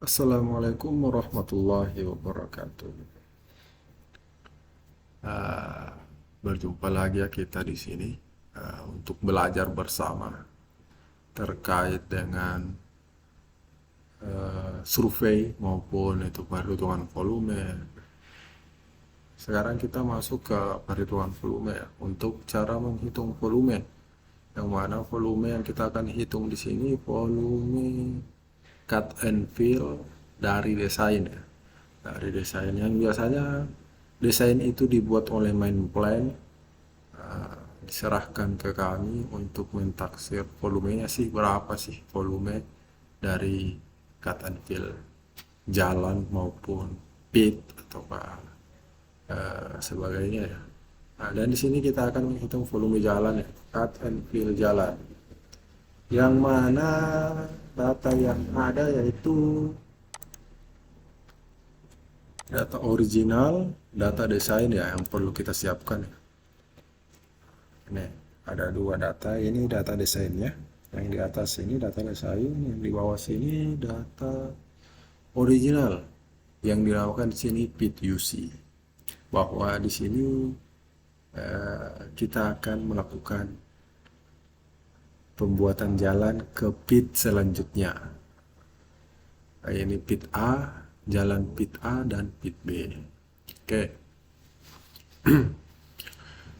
Assalamualaikum warahmatullahi wabarakatuh. Ah, Berjumpa lagi ya kita di sini untuk belajar bersama terkait dengan survei maupun itu perhitungan volume. Sekarang kita masuk ke perhitungan volume ya, untuk cara menghitung volume. Yang mana volume yang kita akan hitung di sini volume cut and fill dari desain ya. Dari desain yang biasanya desain itu dibuat oleh main plan, diserahkan ke kami untuk mentaksir volumenya sih, berapa sih volume dari cut and fill jalan maupun pit atau sebagainya ya. Nah, dan di sini kita akan menghitung volume jalan ya, cut and fill jalan. Yang mana data yang ada yaitu data original, data desain ya yang perlu kita siapkan ya. Ini ada dua data, ini data desainnya. Yang di atas ini data desain, yang di bawah sini data original. Yang dilakukan di sini PIT-UC. Bahwa di sini kita akan melakukan pembuatan jalan ke pit selanjutnya. Ini pit A, jalan pit A dan pit B. Oke,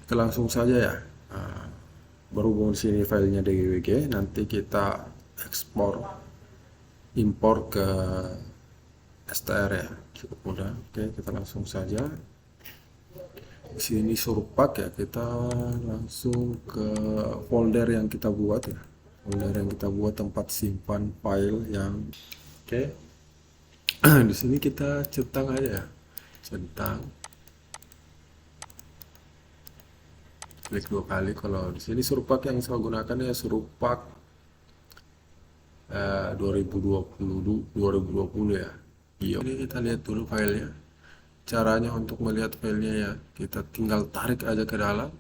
kita langsung saja ya. Berhubung di sini filenya DWG, nanti kita ekspor impor ke STR ya, cukup mudah. Oke, kita langsung saja. Di sini suruh pak ya, kita langsung ke folder yang kita buat ya, folder yang kita buat tempat simpan file yang oke. Di sini kita centang aja ya, centang, klik dua kali. Kalau di sini suruh pak yang saya gunakan ya suruh pak 2020 ya. Iya, ini kita lihat dulu filenya. Caranya untuk melihat filenya ya, kita tinggal tarik aja ke dalam.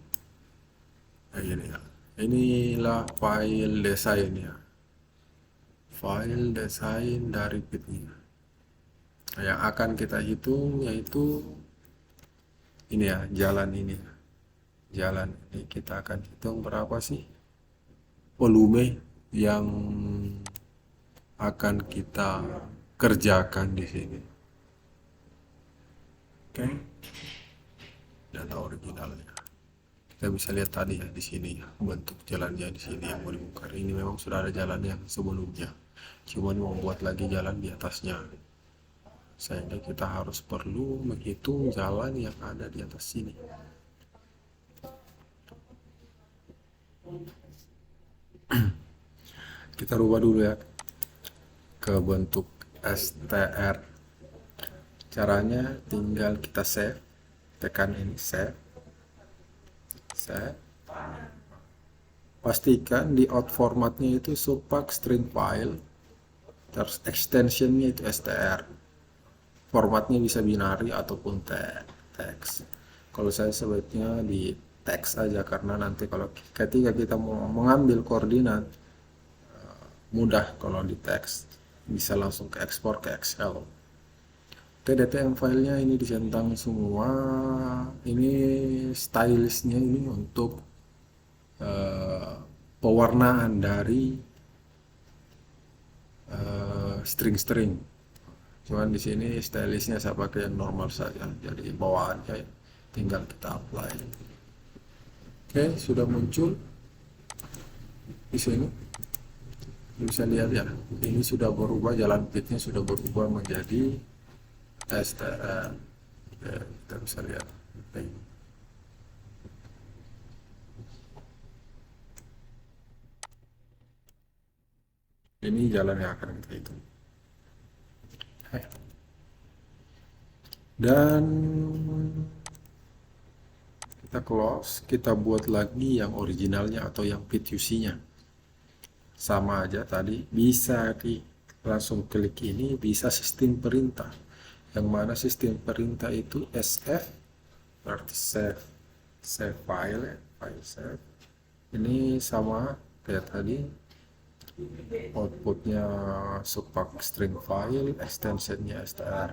Nah, ini ya. Inilah file desainnya. File desain dari pitnya. Nah, yang akan kita hitung yaitu ini ya, jalan ini ya. Jalan ini kita akan hitung berapa sih volume yang akan kita kerjakan di sini. Oke, data originalnya. Kita bisa lihat tadi ya di sini ya, bentuk jalannya di sini yang mau dibongkar. Ini memang sudah ada jalan yang sebelumnya, cuman mau buat lagi jalan di atasnya, sehingga kita harus perlu menghitung jalan yang ada di atas sini. Kita rubah dulu ya ke bentuk STR. Caranya tinggal kita save, tekan ini save, save. Pastikan di out formatnya itu subpak string file, terus extensionnya itu str. Formatnya bisa binary ataupun teks. Kalau saya sebaiknya di teks aja, karena nanti kalau ketika kita mau mengambil koordinat mudah kalau di teks, bisa langsung ke ekspor ke Excel. TDTM filenya ini dicentang semua. Ini stylishnya ini untuk pewarnaan dari string-string. Cuman di sini stylishnya saya pakai yang normal saja, jadi bawaannya tinggal kita apply. Oke, sudah muncul di sini. Bisa lihat ya, ini sudah berubah, jalan pitnya sudah berubah menjadi STR. Oke, kita bisa lihat. Oke. Ini jalan yang akan kita hitung. Dan kita close, kita buat lagi yang originalnya atau yang PIT-UC-nya. Sama aja tadi, bisa di langsung klik ini, bisa sistem perintah. Yang mana sistem perintah itu SF, berarti save file ya, file save. Ini sama kayak tadi, outputnya subpack string file, extensionnya str.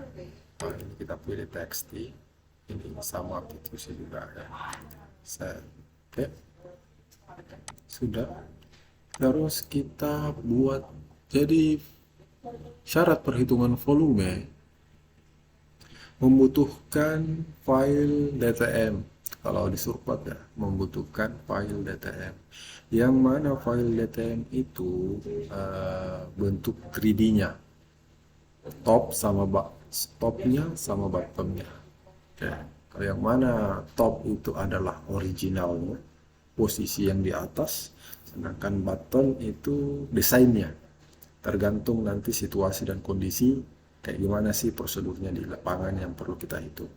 Nah, ini kita pilih txt, ini sama sih juga ya. Set. Oke, sudah. Terus kita buat, jadi syarat perhitungan volume membutuhkan file DTM. Kalau di Surpat ya, membutuhkan file DTM. Yang mana file DTM itu bentuk 3D-nya. Topnya sama bottomnya. Oke. Kalau yang mana top itu adalah originalnya, posisi yang di atas, sedangkan bottom itu desainnya. Tergantung nanti situasi dan kondisi kayak gimana sih prosedurnya di lapangan yang perlu kita hitung.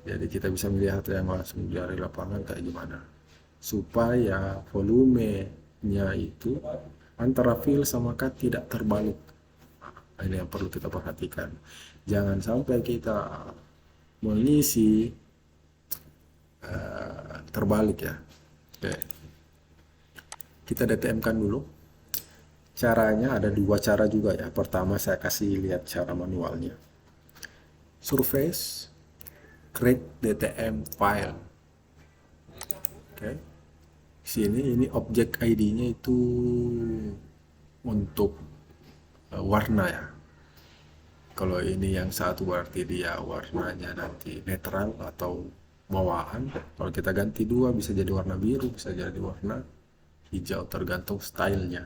Jadi kita bisa melihat yang langsung dari lapangan kayak gimana. Supaya volumenya itu antara fill sama cut tidak terbalik. Nah, ini yang perlu kita perhatikan. Jangan sampai kita mengisi terbalik ya. Oke. Kita DTM-kan dulu. Caranya ada dua cara juga ya. Pertama saya kasih lihat cara manualnya. Surface create DTM file. Oke. Sini ini objek ID-nya itu untuk warna ya. Kalau ini yang satu berarti dia warnanya nanti netral atau bawaan. Kalau kita ganti dua bisa jadi warna biru, bisa jadi warna hijau, tergantung stylenya.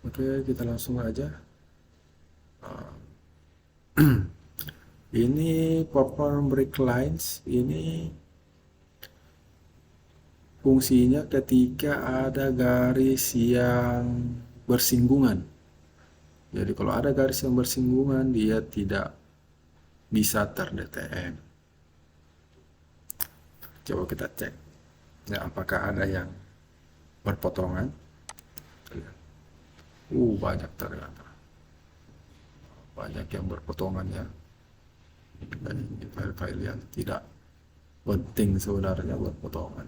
Oke, kita langsung aja. Ini perform break lines, ini fungsinya ketika ada garis yang bersinggungan. Jadi kalau ada garis yang bersinggungan, dia tidak bisa ter-DTM. Coba kita cek. Ya, apakah ada yang berpotongan? Banyak ternyata. Banyak yang berpotongannya. Dan ini file-file yang tidak penting sebenarnya berpotongan.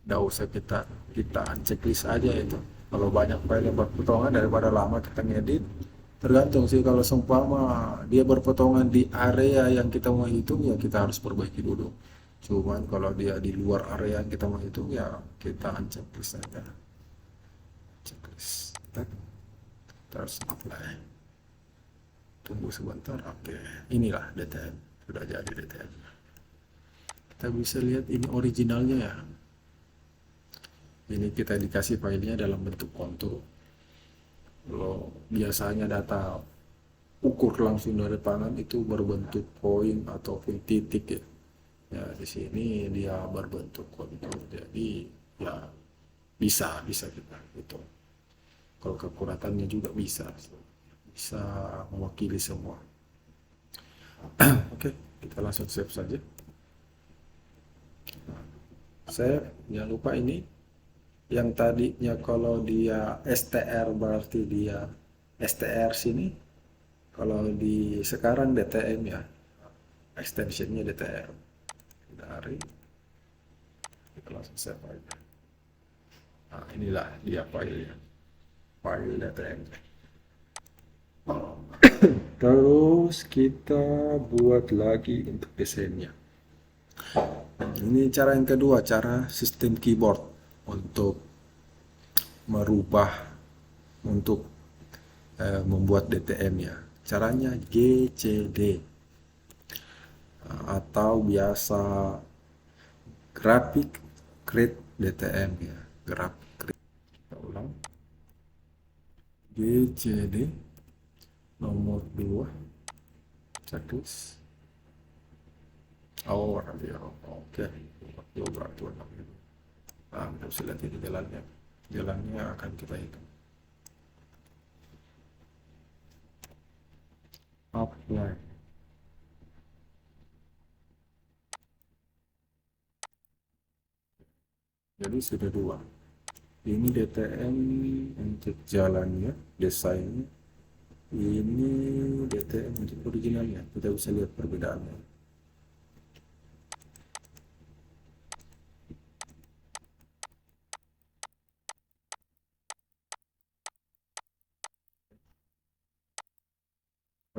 Nggak usah kita checklist aja itu. Kalau banyak file yang berpotongan daripada lama kita ngedit, tergantung sih. Kalau seumpama dia berpotongan di area yang kita mau hitung ya kita harus perbaiki dulu. Cuman kalau dia di luar area yang kita mau hitung ya kita unchecklist aja. Checklist. Terus apply. Tunggu sebentar. Oke, inilah DTM. Sudah jadi DTM. Kita bisa lihat ini originalnya ya. Ini kita dikasih filenya dalam bentuk kontur. Kalau biasanya data ukur langsung dari panel itu berbentuk poin ataupun titik ya. Ya di sini dia berbentuk kontur. Jadi ya bisa kita itu. Kalau kekuratannya juga bisa mewakili semua. Oke, kita langsung save saja. Save, jangan lupa ini yang tadinya kalau dia STR berarti dia STR sini, kalau di sekarang DTM ya, extensionnya DTM. Dari kita langsung save aja. Nah, inilah dia filenya, file DTM. Terus kita buat lagi untuk desainnya. Ini cara yang kedua, cara sistem keyboard untuk merubah, untuk membuat DTM-nya. Caranya GCD atau biasa graphic create DTM ya. Graphic create. Kita ulang. GCD nomor 2 checklist. Radio. Oke. Coba tuh. Nah, kita bisa lihat ini jalannya. Jalannya akan kita hitung. Apply. Jadi sudah dua. Ini DTM untuk jalannya, desainnya. Ini DTM untuk originalnya. Kita bisa lihat perbedaannya.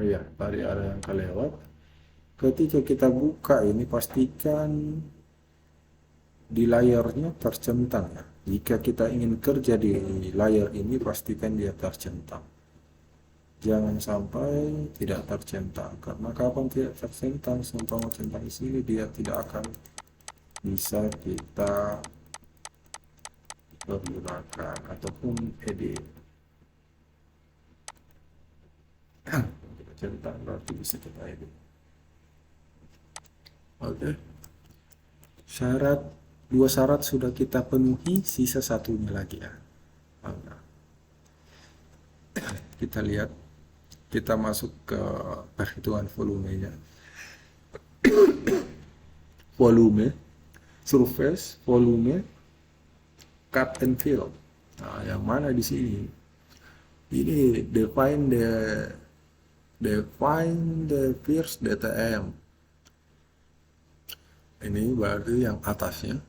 Oh iya, tadi ada yang kelewat. Ketika kita buka ini pastikan di layarnya tercentang ya. Jika kita ingin kerja di layar ini pastikan dia tercentang. Jangan sampai tidak tercentang karena kapan tidak tercentang, seumpama centang di sini dia tidak akan bisa kita pergunakan ataupun edit. Kita centang berarti bisa kita edit. Oke. Syarat dua syarat sudah kita penuhi, sisa satunya lagi ya. Nah, kita lihat, kita masuk ke perhitungan volumenya. Volume, surface, volume, cut and fill. Nah, yang mana di sini? Ini define the first DTM. Ini berarti yang atasnya.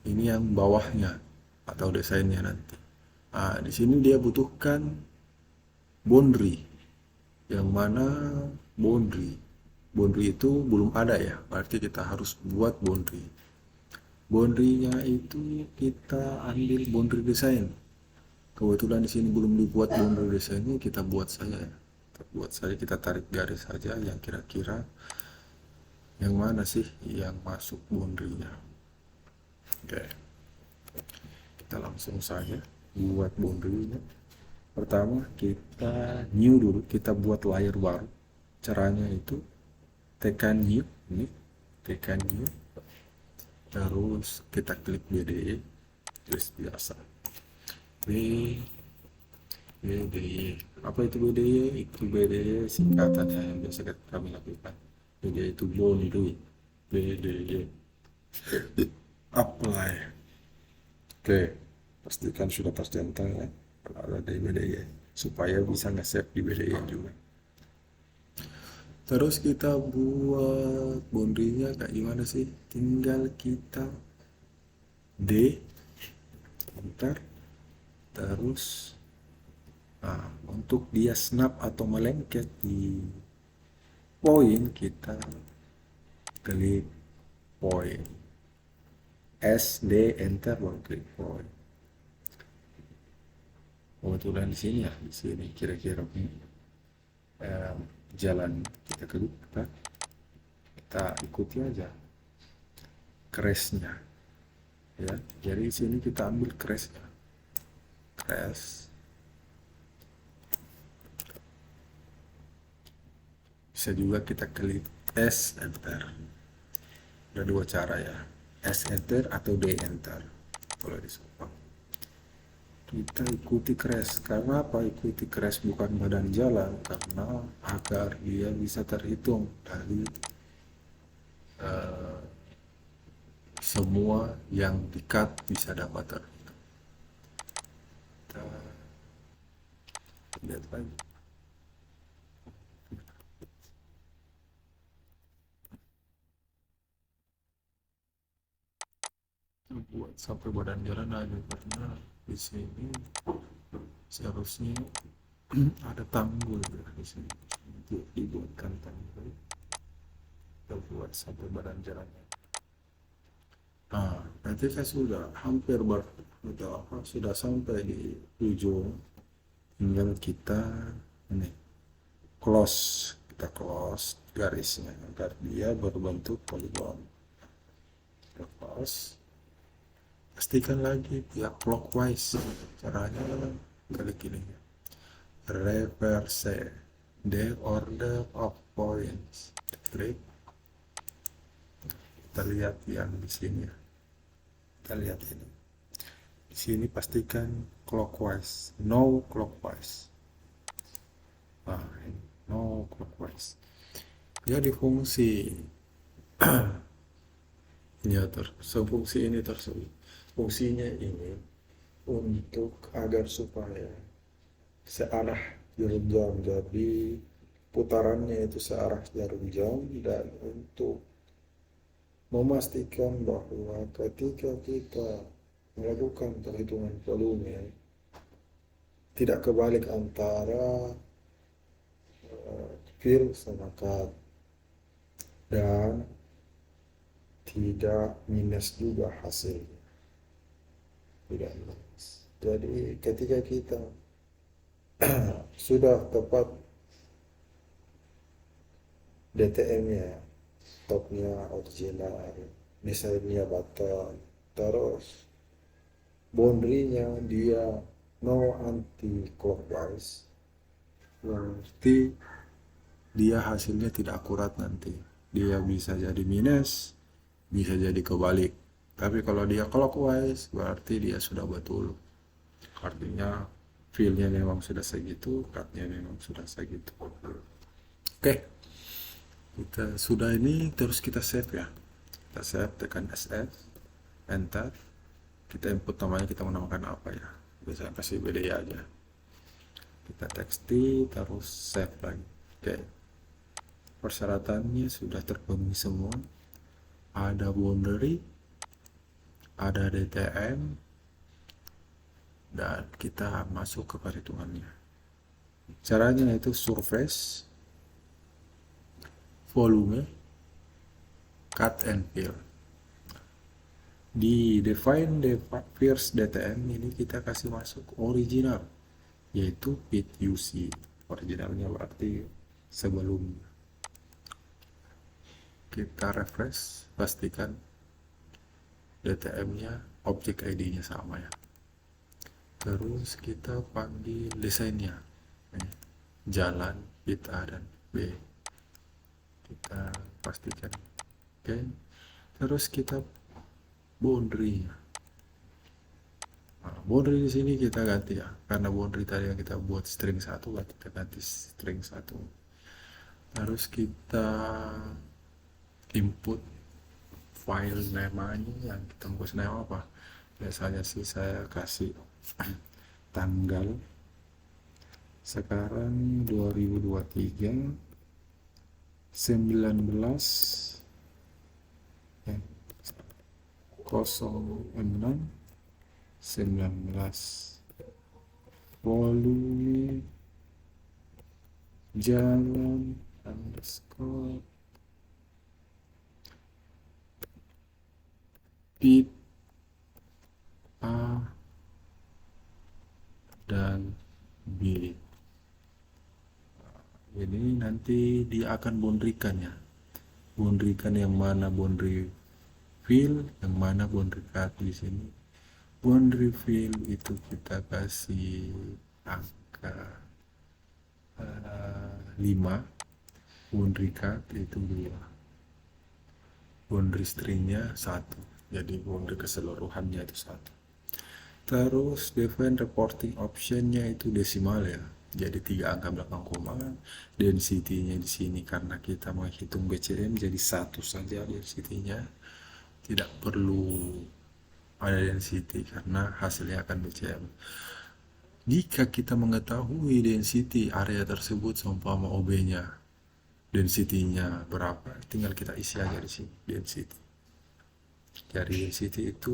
Ini yang bawahnya atau desainnya nanti. Nah, di sini dia butuhkan boundary. Yang mana boundary? Boundary itu belum ada ya, berarti kita harus buat boundary. Boundary-nya itu kita ambil boundary design. Kebetulan di sini belum dibuat boundary desainnya, kita buat saja. Kita tarik garis saja yang kira-kira yang mana sih yang masuk boundary-nya. Oke. Kita langsung saja buat boundary-nya. Pertama kita new dulu, kita buat layer baru. Caranya itu tekan new, ini tekan new, terus kita klik BDE, terus biasa BDE. Apa itu BDE? Itu BDE singkatannya yang biasa kami lakukan. BDE itu boundary. BDE apply. Oke, pastikan sudah tercentang ya kalau ada di BDE supaya bisa nge-save di BDE juga. Terus kita buat boundary-nya kayak gimana sih? Tinggal kita D, enter, terus untuk dia snap atau melengket di poin kita klik poin, S, D, enter, baru klik poin. Kebetulan di sini ya, di sini kira-kira jalan kita ikuti aja crashnya ya. Jadi di sini kita ambil crashnya, crash. Bisa juga kita klik S enter. Ada dua cara ya, S enter atau D enter. Kalau di Shopee kita ikuti crash. Karena apa ikuti crash bukan badan jalan? Karena agar dia bisa terhitung dari semua yang di-cut bisa dapat terhitung. Kita lihat lagi. Buat sampai badan jalan aja karena di sini seharusnya ada tanggul ya di sini untuk dibuatkan tanggul. Kita buat sampai badan jalannya. Nah, ketika sudah hampir sudah sampai di ujung, tinggal kita ini kita close garisnya agar dia berbentuk poligon. Close. Pastikan lagi dia clockwise. Caranya klik ini, reverse the order of points. Klik. Kita lihat yang di sini ya. Kita lihat ini. Di sini pastikan clockwise, no clockwise. Nah, ini no clockwise. Jadi fungsi fungsi ini tersebut. Fungsinya ini untuk agar supaya searah jarum jam, jadi putarannya itu searah jarum jam, dan untuk memastikan bahwa ketika kita melakukan perhitungan volume tidak kebalik antara fill sama cut, dan tidak minus juga hasilnya, tidak minus. Jadi ketika kita sudah tepat DTM-nya, topnya original, misalnya button, terus boundary-nya dia no anti clockwise, berarti dia hasilnya tidak akurat nanti. Dia bisa jadi minus, bisa jadi kebalik. Tapi kalau dia clockwise, berarti dia sudah betul. Artinya feel-nya memang sudah segitu, cut-nya memang sudah segitu. Oke, kita sudah ini terus kita save ya. Kita save, tekan SF, enter. Kita input namanya, kita menamakan apa ya. Biasanya kasih BDI aja. Kita teksti, terus save lagi. Oke, persyaratannya sudah terpenuhi semua. Ada boundary, ada DTM, dan kita masuk ke perhitungannya. Caranya itu surface, volume, cut and fill. Di define the first DTM ini kita kasih masuk original, yaitu pit UC. Originalnya berarti sebelumnya. Kita refresh, pastikan DTM-nya, objek ID-nya sama ya. Terus kita panggil desainnya, jalan, pit A dan B. Kita pastikan, oke. Terus kita boundary-nya. Nah, boundary di sini kita ganti ya, karena boundary tadi yang kita buat string 1, kita ganti string 1. Terus kita input file namanya, yang kita mau kasih nama apa. Biasanya sih saya kasih tanggal sekarang 2023 19 06 19, volume jalan underscore pit A dan B. Ini nanti dia akan boundary-kan ya. Boundary-kan yang mana boundary fill, yang mana boundary cut. Di sini boundary fill itu kita kasih angka 5, boundary cut itu 2, boundary stringnya 1, jadi boundary keseluruhannya itu 1. Terus define reporting optionnya itu desimal ya, jadi 3 angka belakang koma. Density-nya di sini karena kita menghitung BCM jadi 1 saja density-nya, tidak perlu ada density karena hasilnya akan BCM. Jika kita mengetahui density area tersebut seumpama OB-nya, density-nya berapa, tinggal kita isi aja di sini density. Jadi density itu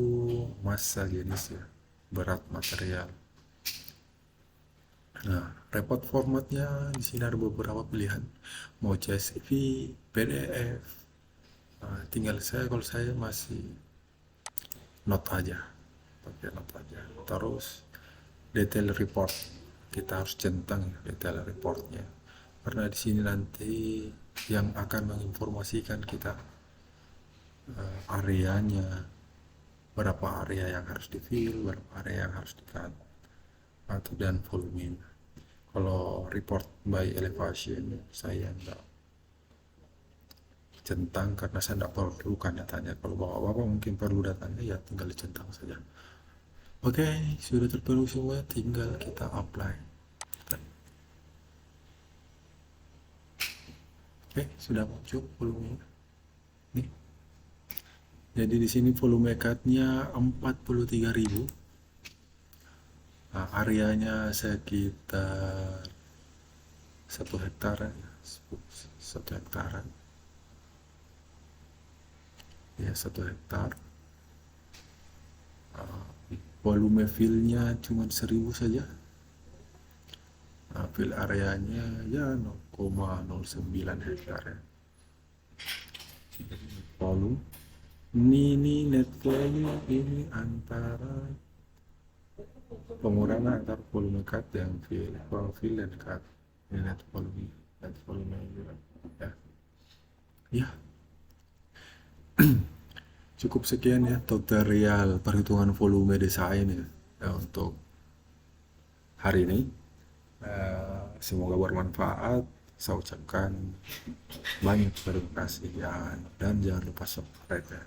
massa jenis ya, berat material. Nah, report formatnya di sini ada beberapa pilihan, mau CSV, PDF. Nah, tinggal kalau saya masih note aja, pakai note aja. Terus detail report, kita harus centang detail reportnya, karena di sini nanti yang akan menginformasikan kita areanya, berapa area yang harus di fill, berapa area yang harus di cut, atau dan volume. Kalau report by elevation saya enggak centang karena saya enggak perlukan datanya. Kalau bapak-bapak mungkin perlu datanya, ya tinggal dicentang saja. Oke, sudah terpenuhi semua, tinggal kita apply. Oke, sudah muncul volumenya. Nih. Jadi di sini volume cutnya 43.000. Nah, areanya sekitar 1 hektaran, 1 hektaran. Ya, 1 hektar. Volume fillnya cuma 1.000 saja. field areanya ya 0,09 hektar ya. Volume mini net volume ini antara pengurangan antara volume cut dan fill dan cut. Ini net volume juga ya. Ya, cukup sekian ya tutorial perhitungan volume desain ya untuk hari ini. Semoga bermanfaat. Saya ucapkan banyak terima kasih ya, dan jangan lupa subscribe ya.